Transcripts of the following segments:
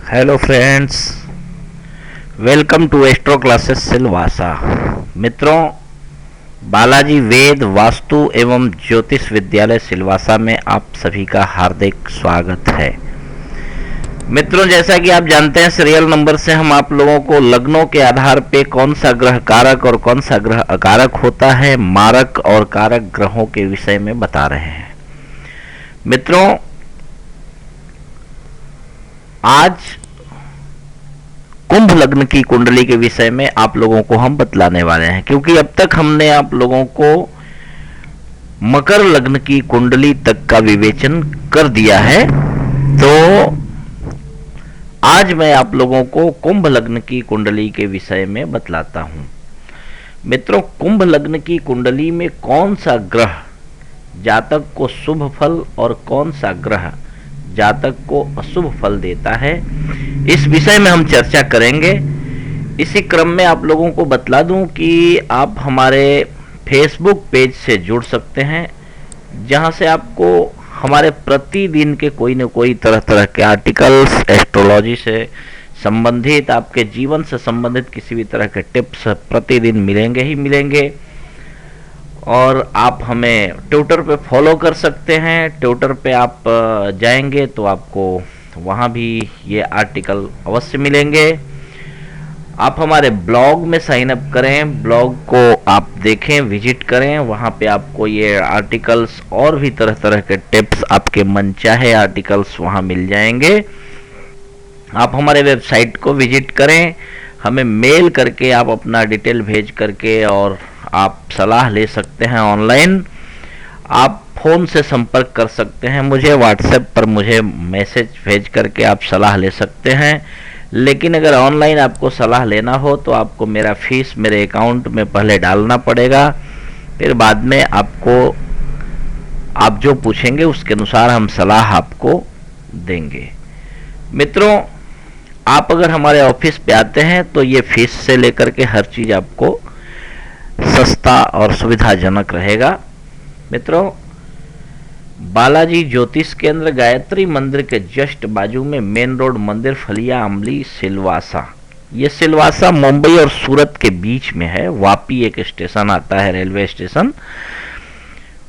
Hello friends, welcome to astro classes Silvassa. मित्रों, बालाजी वेद वास्तु एवं ज्योतिष विद्यालय सिलवासा में आप सभी का हार्दिक स्वागत है। मित्रों, जैसा कि आप जानते हैं, सीरियल नंबर से हम आप लोगों को लग्नों के आधार पे कौन सा ग्रह कारक और कौन सा ग्रह अकारक होता है, मारक और कारक ग्रहों के विषय में बता रहे हैं। मित्रों, आज कुंभ लग्न की कुंडली के विषय में आप लोगों को हम बतलाने वाले हैं, क्योंकि अब तक हमने आप लोगों को मकर लग्न की कुंडली तक का विवेचन कर दिया है। तो आज मैं आप लोगों को कुंभ लग्न की कुंडली के विषय में बतलाता हूं। मित्रों, कुंभ लग्न की कुंडली में कौन सा ग्रह जातक को शुभ फल और कौन सा ग्रह जातक को अशुभ फल देता है, इस विषय में हम चर्चा करेंगे। इसी क्रम में आप लोगों को बतला दूं कि आप हमारे फेसबुक पेज से जुड़ सकते हैं, जहां से आपको हमारे प्रतिदिन के कोई न कोई तरह तरह के आर्टिकल्स, एस्ट्रोलॉजी से संबंधित, आपके जीवन से संबंधित किसी भी तरह के टिप्स प्रतिदिन मिलेंगे ही मिलेंगे। और आप हमें ट्विटर पे फॉलो कर सकते हैं। ट्विटर पे आप जाएंगे तो आपको वहाँ भी ये आर्टिकल अवश्य मिलेंगे। आप हमारे ब्लॉग में साइन अप करें, ब्लॉग को आप देखें, विजिट करें। वहाँ पे आपको ये आर्टिकल्स और भी तरह तरह के टिप्स, आपके मनचाहे आर्टिकल्स वहाँ मिल जाएंगे। आप हमारे वेबसाइट को विजिट करें, हमें मेल करके आप अपना डिटेल भेज करके और आप सलाह ले सकते हैं ऑनलाइन। आप फ़ोन से संपर्क कर सकते हैं, मुझे व्हाट्सएप पर मुझे मैसेज भेज करके आप सलाह ले सकते हैं। लेकिन अगर ऑनलाइन आपको सलाह लेना हो तो आपको मेरा फीस मेरे अकाउंट में पहले डालना पड़ेगा, फिर बाद में आपको आप जो पूछेंगे उसके अनुसार हम सलाह आपको देंगे। मित्रों, आप अगर हमारे ऑफिस पे आते हैं तो ये फीस से लेकर के हर चीज़ आपको सस्ता और सुविधाजनक रहेगा। मित्रों, बालाजी ज्योतिष केंद्र गायत्री मंदिर के जस्ट बाजू में मेन रोड, मंदिर फलिया अमली, सिलवासा। ये सिलवासा मुंबई और सूरत के बीच में है। वापी एक स्टेशन आता है, रेलवे स्टेशन।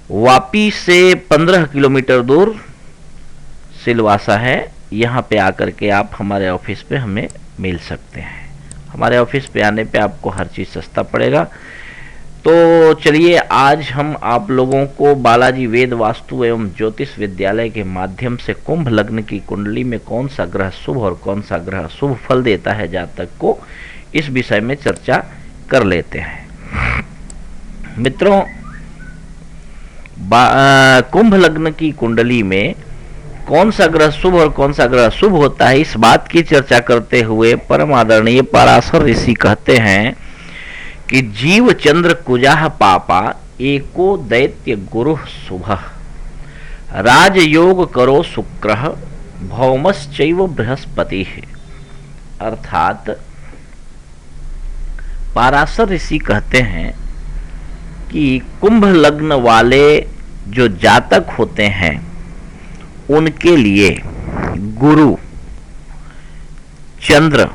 वापी से 15 किलोमीटर दूर सिलवासा है। यहाँ पे आकर के आप हमारे ऑफिस पे हमें मिल सकते हैं। हमारे ऑफिस पे आने पे आपको हर चीज़ सस्ता पड़ेगा। तो चलिए, आज हम आप लोगों को बालाजी वेद वास्तु एवं ज्योतिष विद्यालय के माध्यम से कुंभ लग्न की कुंडली में कौन सा ग्रह शुभ और कौन सा ग्रह अशुभ फल देता है जातक को, इस विषय में चर्चा कर लेते हैं। मित्रों, कुंभ लग्न की कुंडली में कौन सा ग्रह शुभ और कौन सा ग्रह अशुभ होता है, इस बात की चर्चा करते हुए परम आदरणीय पराशर ऋषि कहते हैं कि जीव चंद्र कुजाह पापा एको दैत्य गुरु शुभ, राजयोग करो शुक्र भौमश्चैव बृहस्पति। अर्थात पराशर ऋषि कहते हैं कि कुंभ लग्न वाले जो जातक होते हैं उनके लिए गुरु, चंद्र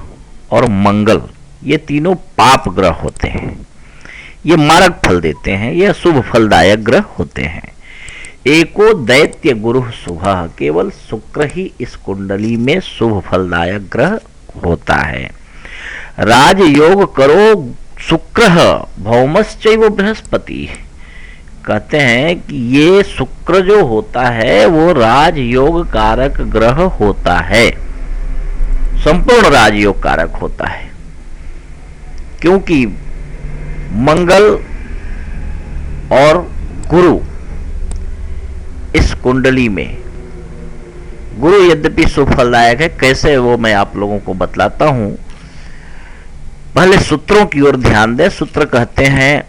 और मंगल, ये तीनों पाप ग्रह होते हैं। ये मारक फल देते हैं, ये शुभ फलदायक ग्रह होते हैं। एको दैत्य गुरु शुभ, केवल शुक्र ही इस कुंडली में शुभ फलदायक ग्रह होता है। राजयोग करो शुक्र भौमश्चैव बृहस्पति। कहते हैं कि ये शुक्र जो होता है वो राजयोग कारक ग्रह होता है, संपूर्ण राजयोग कारक होता है। क्योंकि मंगल और गुरु इस कुंडली में, गुरु यद्यपि शुभ फलदायक है, कैसे वो मैं आप लोगों को बतलाता हूं। पहले सूत्रों की ओर ध्यान दें। सूत्र कहते हैं,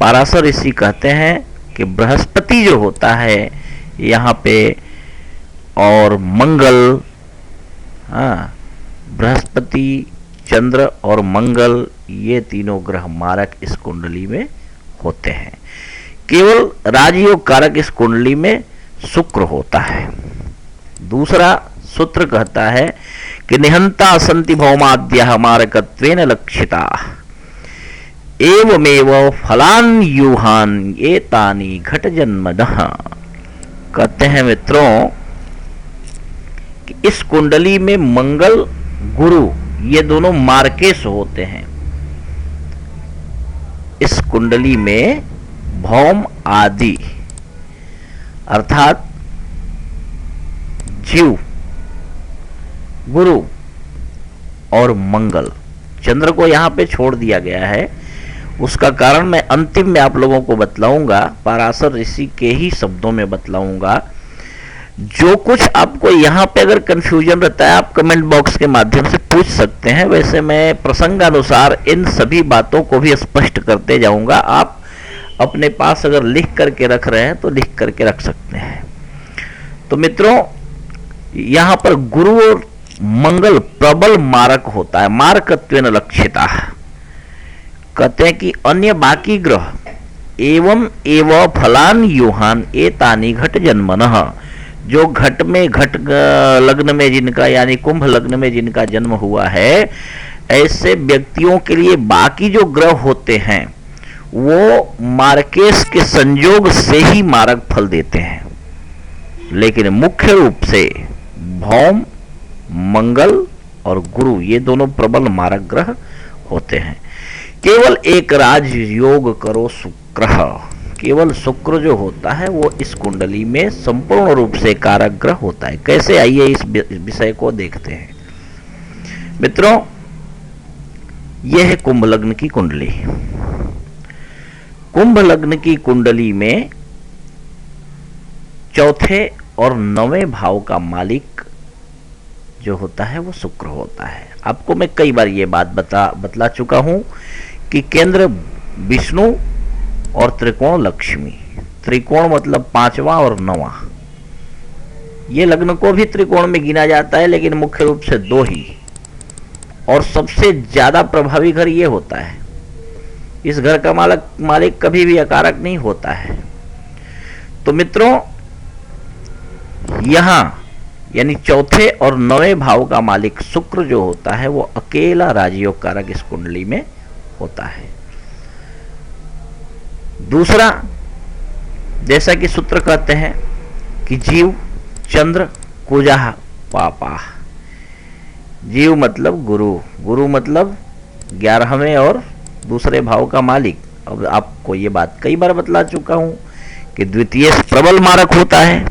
पराशर ऋषि कहते हैं कि बृहस्पति जो होता है यहाँ पे और मंगल, बृहस्पति, चंद्र और मंगल, ये तीनों ग्रह मारक इस कुंडली में होते हैं। केवल राजयोग कारक इस कुंडली में शुक्र होता है। दूसरा, सूत्र कहता है कि निहंता संति भौमाद्यः मारकत्वेन लक्षिता एवमेव फलान यूहान एतानि घट जन्मदः। कहते हैं मित्रों कि इस कुंडली में मंगल गुरु ये दोनों मार्केश होते हैं। इस कुंडली में भौम आदि अर्थात जीव, गुरु और मंगल, चंद्र को यहां पे छोड़ दिया गया है। उसका कारण मैं अंतिम में आप लोगों को बतलाऊंगा, पराशर ऋषि के ही शब्दों में बतलाऊंगा। जो कुछ आपको यहाँ पे अगर कंफ्यूजन रहता है आप कमेंट बॉक्स के माध्यम से पूछ सकते हैं। वैसे मैं प्रसंगानुसार इन सभी बातों को भी स्पष्ट करते जाऊंगा। आप अपने पास अगर लिख करके रख रहे हैं तो लिख करके रख सकते हैं। तो मित्रों यहाँ पर गुरु और मंगल प्रबल मारक होता है, मारकत्वेन लक्षिता। कहते हैं कि अन्य बाकी ग्रह एवं एव फलान यूहान एतानि घट जन्मनः, जो घट में घट लग्न में जिनका यानी कुंभ लग्न में जिनका जन्म हुआ है, ऐसे व्यक्तियों के लिए बाकी जो ग्रह होते हैं वो मार्केश के संयोग से ही मारक फल देते हैं। लेकिन मुख्य रूप से भौम, मंगल और गुरु ये दोनों प्रबल मारक ग्रह होते हैं। केवल एक राज योग करो शुक्र, केवल शुक्र जो होता है वो इस कुंडली में संपूर्ण रूप से कारक ग्रह होता है। कैसे, आइए इस विषय को देखते हैं। मित्रों यह है कुंभ लग्न की कुंडली। कुंभ लग्न की कुंडली में चौथे और नवें भाव का मालिक जो होता है वो शुक्र होता है। आपको मैं कई बार ये बात बतला चुका हूं कि केंद्र विष्णु और त्रिकोण लक्ष्मी। त्रिकोण मतलब पांचवा और नवा। ये लग्न को भी त्रिकोण में गिना जाता है लेकिन मुख्य रूप से दो ही, और सबसे ज्यादा प्रभावी घर ये होता है। इस घर का मालिक कभी भी अकारक नहीं होता है। तो मित्रों यहां यानी चौथे और नवे भाव का मालिक शुक्र जो होता है वो अकेला राजयोग कारक इस कुंडली में होता है। दूसरा, जैसा कि सूत्र कहते हैं कि जीव चंद्र कुजाह पापा। जीव मतलब गुरु, गुरु मतलब 11वें और दूसरे भाव का मालिक। अब आपको ये बात कई बार बतला चुका हूं कि द्वितीय प्रबल मारक होता है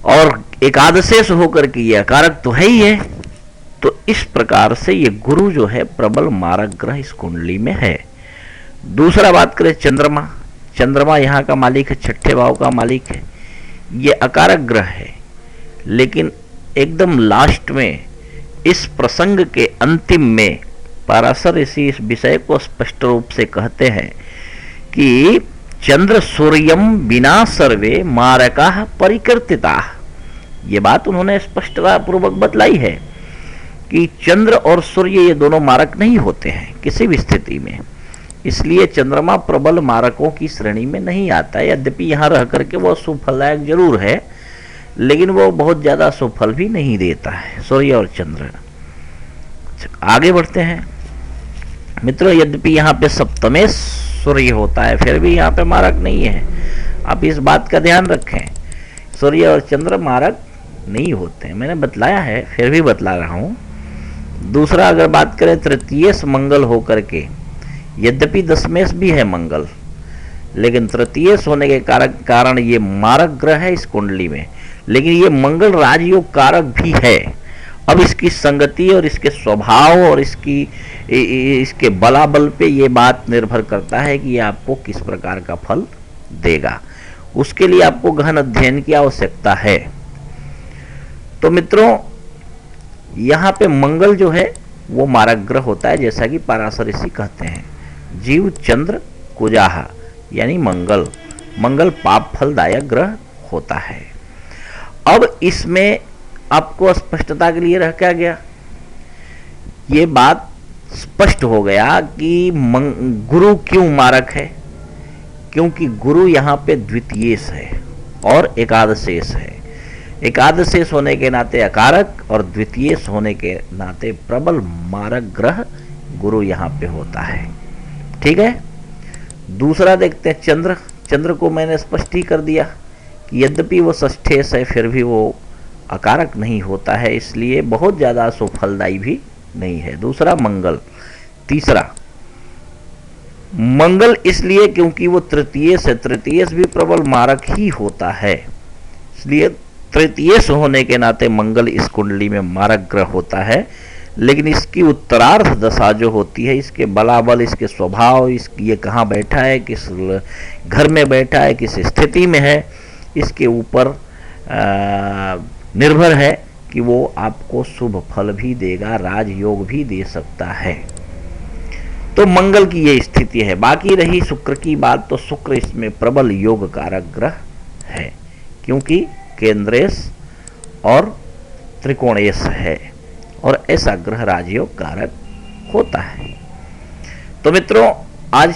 और एकादशेष होकर के यह कारक तो है ही है। तो इस प्रकार से ये गुरु जो है प्रबल मारक ग्रह इस कुंडली में है। दूसरा बात करें चंद्रमा। चंद्रमा यहाँ का मालिक है, छठे भाव का मालिक है। ये अकारक ग्रह है, लेकिन एकदम लास्ट में इस प्रसंग के अंतिम में पराशर ऋषि इस विषय को स्पष्ट रूप से कहते हैं कि चंद्र सूर्यम बिना सर्वे मारका परिकीर्तिता। ये बात उन्होंने स्पष्टता पूर्वक बतलाई है कि चंद्र और सूर्य ये दोनों मारक नहीं होते हैं किसी भी स्थिति में। इसलिए चंद्रमा प्रबल मारकों की श्रेणी में नहीं आता है। यद्यपि यहाँ रह करके वो सुफलदायक जरूर है, लेकिन वो बहुत ज्यादा सुफल भी नहीं देता है, सूर्य और चंद्र। आगे बढ़ते हैं मित्रों। यद्यपि यहाँ पे सप्तमेश सूर्य होता है, फिर भी यहाँ पे मारक नहीं है। आप इस बात का ध्यान रखें, सूर्य और चंद्र मारक नहीं होते हैं। मैंने बतलाया है, फिर भी बतला रहा हूं। दूसरा, अगर बात करें तृतीयेश मंगल होकर के, यद्यपि दशमेश भी है मंगल, लेकिन तृतीयेश होने के कारण ये मारक ग्रह है इस कुंडली में। लेकिन ये मंगल राजयोग कारक भी है। अब इसकी संगति और इसके स्वभाव और इसके बलाबल पे ये बात निर्भर करता है कि ये आपको किस प्रकार का फल देगा। उसके लिए आपको गहन अध्ययन की आवश्यकता है। तो मित्रों यहाँ पे मंगल जो है वो मारक ग्रह होता है, जैसा कि पराशर ऋषि कहते हैं। जीव चंद्र कुजाह यानी मंगल, मंगल पाप फलदायक ग्रह होता है। अब इसमें आपको स्पष्टता के लिए रह क्या गया, ये बात स्पष्ट हो गया कि गुरु क्यों मारक है। क्योंकि गुरु यहाँ पे द्वितीयेश है और एकादशेश है। एकादशेश होने के नाते अकारक और द्वितीयेश होने के नाते प्रबल मारक ग्रह गुरु यहाँ पे होता है। ठीक है। दूसरा देखते हैं चंद्र। चंद्र को मैंने स्पष्ट ही कर दिया कि यद्यपि वो षष्ठेश है फिर भी वो अकारक नहीं होता है, इसलिए बहुत ज़्यादा सुफलदायी भी नहीं है। दूसरा मंगल। तीसरा मंगल इसलिए क्योंकि वो तृतीयेश है, तृतीयेश भी प्रबल मारक ही होता है, इसलिए तृतीयेश होने के नाते मंगल इस कुंडली में मारक ग्रह होता है। लेकिन इसकी उत्तरार्ध दशा जो होती है, इसके बलाबल, इसके स्वभाव, ये कहाँ बैठा है, किस घर में बैठा है, किस स्थिति में है, इसके ऊपर निर्भर है कि वो आपको शुभ फल भी देगा, राजयोग भी दे सकता है। तो मंगल की ये स्थिति है। बाकी रही शुक्र की बात, तो शुक्र इसमें प्रबल योग कारक ग्रह है, क्योंकि केंद्रेश और त्रिकोणेश है और ऐसा ग्रह राजयोग कारक होता है। तो मित्रों, आज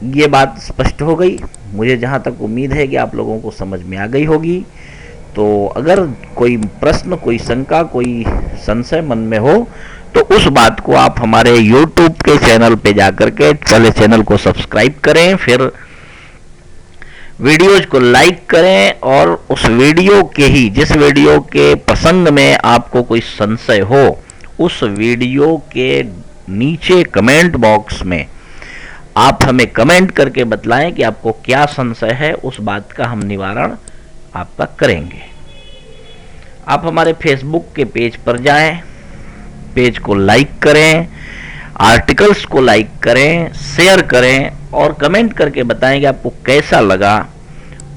ये बात स्पष्ट हो गई। मुझे जहाँ तक उम्मीद है कि आप लोगों को समझ में आ गई होगी। तो अगर कोई प्रश्न, कोई शंका, कोई संशय मन में हो तो उस बात को आप हमारे YouTube के चैनल पे जाकर के पहले चैनल को सब्सक्राइब करें, फिर वीडियोज को लाइक करें और उस वीडियो के ही, जिस वीडियो के प्रसंग में आपको कोई संशय हो, उस वीडियो के नीचे कमेंट बॉक्स में आप हमें कमेंट करके बतलाएं कि आपको क्या संशय है। उस बात का हम निवारण आपका करेंगे। आप हमारे फेसबुक के पेज पर जाएं, पेज को लाइक करें, आर्टिकल्स को लाइक करें, शेयर करें और कमेंट करके बताएं कि आपको कैसा लगा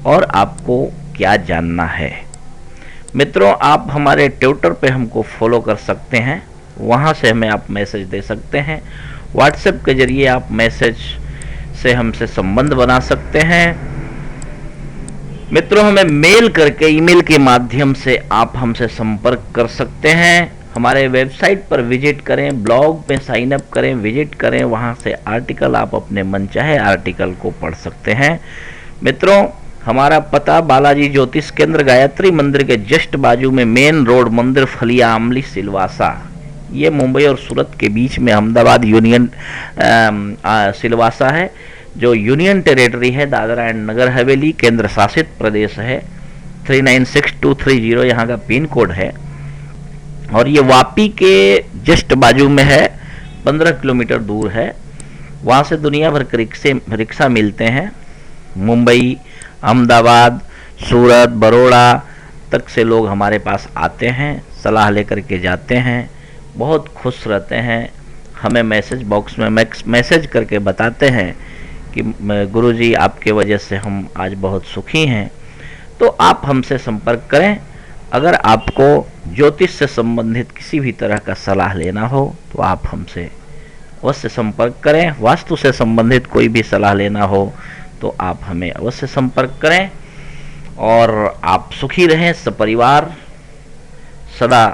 और आपको क्या जानना है। मित्रों, आप हमारे ट्विटर पे हमको फॉलो कर सकते हैं, वहाँ से हमें आप मैसेज दे सकते हैं। व्हाट्सएप के जरिए आप मैसेज से हमसे संबंध बना सकते हैं। मित्रों, हमें मेल करके, ईमेल के माध्यम से आप हमसे संपर्क कर सकते हैं। हमारे वेबसाइट पर विजिट करें, ब्लॉग पे साइन अप करें, विजिट करें, वहाँ से आर्टिकल आप अपने मनचाहे आर्टिकल को पढ़ सकते हैं। मित्रों, हमारा पता बालाजी ज्योतिष केंद्र, गायत्री मंदिर के जस्ट बाजू में मेन रोड, मंदिर फलिया आमली सिलवासा। ये मुंबई और सूरत के बीच में अहमदाबाद यूनियन सिलवासा है, जो यूनियन टेरिटरी है, दादरा एंड नगर हवेली केंद्र शासित प्रदेश है। 396230 यहाँ का पिन कोड है और ये वापी के जस्ट बाजू में है, 15 किलोमीटर दूर है। वहाँ से दुनिया भर के रिक्शा मिलते हैं। मुंबई, अहमदाबाद, सूरत, बड़ौदा तक से लोग हमारे पास आते हैं, सलाह लेकर के जाते हैं, बहुत खुश रहते हैं। हमें मैसेज बॉक्स में मैसेज करके बताते हैं कि गुरुजी आपके वजह से हम आज बहुत सुखी हैं। तो आप हमसे संपर्क करें। अगर आपको ज्योतिष से संबंधित किसी भी तरह का सलाह लेना हो तो आप हमसे अवश्य संपर्क करें। वास्तु से संबंधित कोई भी सलाह लेना हो तो आप हमें अवश्य संपर्क करें। और आप सुखी रहें, सपरिवार सदा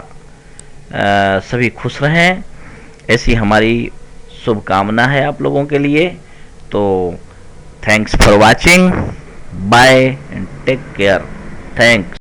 सभी खुश रहें, ऐसी हमारी शुभकामना है आप लोगों के लिए। तो thanks for watching, bye and take care. Thanks.